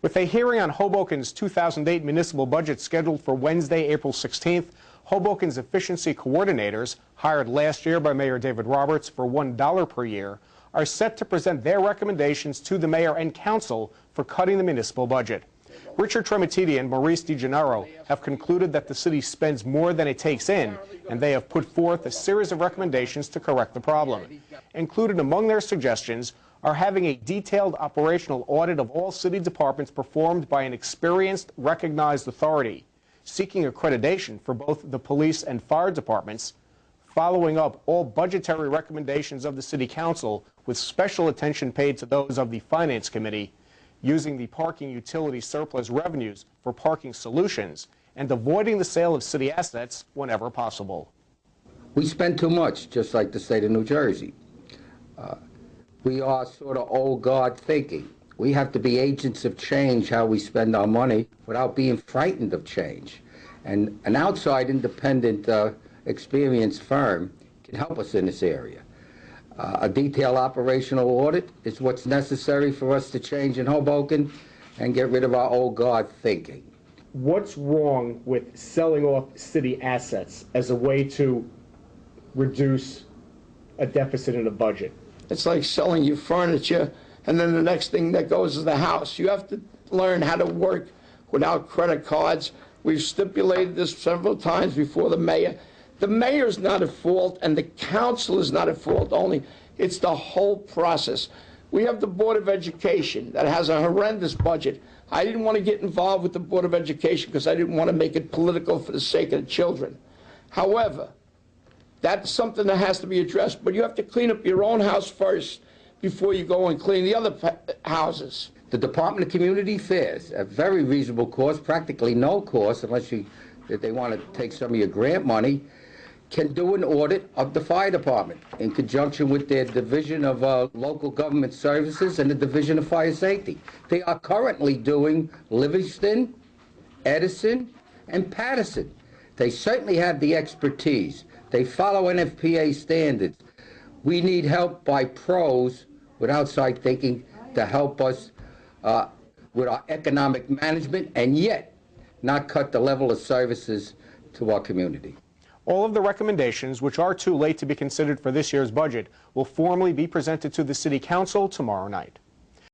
With a hearing on Hoboken's 2008 municipal budget scheduled for Wednesday, April 16th, Hoboken's efficiency coordinators, hired last year by Mayor David Roberts for $1 per year, are set to present their recommendations to the mayor and council for cutting the municipal budget. Richard Tremitiedi and Maurice DeGennaro have concluded that the city spends more than it takes in, and they have put forth a series of recommendations to correct the problem. Included among their suggestions are having a detailed operational audit of all city departments performed by an experienced, recognized authority, seeking accreditation for both the police and fire departments, following up all budgetary recommendations of the City Council with special attention paid to those of the Finance Committee, using the parking utility surplus revenues for parking solutions, and avoiding the sale of city assets whenever possible. We spend too much, just like the state of New Jersey. We are sort of old guard thinking. We have to be agents of change how we spend our money without being frightened of change. And an outside independent experienced firm can help us in this area. A detailed operational audit is what's necessary for us to change in Hoboken and get rid of our old guard thinking. What's wrong with selling off city assets as a way to reduce a deficit in a budget? It's like selling your furniture, and then the next thing that goes is the house. You have to learn how to work without credit cards. We've stipulated this several times before the mayor. The mayor's not at fault, and the council is not at fault only. It's the whole process. We have the Board of Education that has a horrendous budget. I didn't want to get involved with the Board of Education because I didn't want to make it political for the sake of the children. However, that's something that has to be addressed, but you have to clean up your own house first before you go and clean the other houses. The Department of Community Affairs, at very reasonable cost, practically no cost, unless if they want to take some of your grant money, can do an audit of the fire department in conjunction with their Division of Local Government Services and the Division of Fire Safety. They are currently doing Livingston, Edison, and Patterson. They certainly have the expertise. They follow NFPA standards. We need help by pros with outside thinking to help us with our economic management and yet not cut the level of services to our community. All of the recommendations, which are too late to be considered for this year's budget, will formally be presented to the City Council tomorrow night.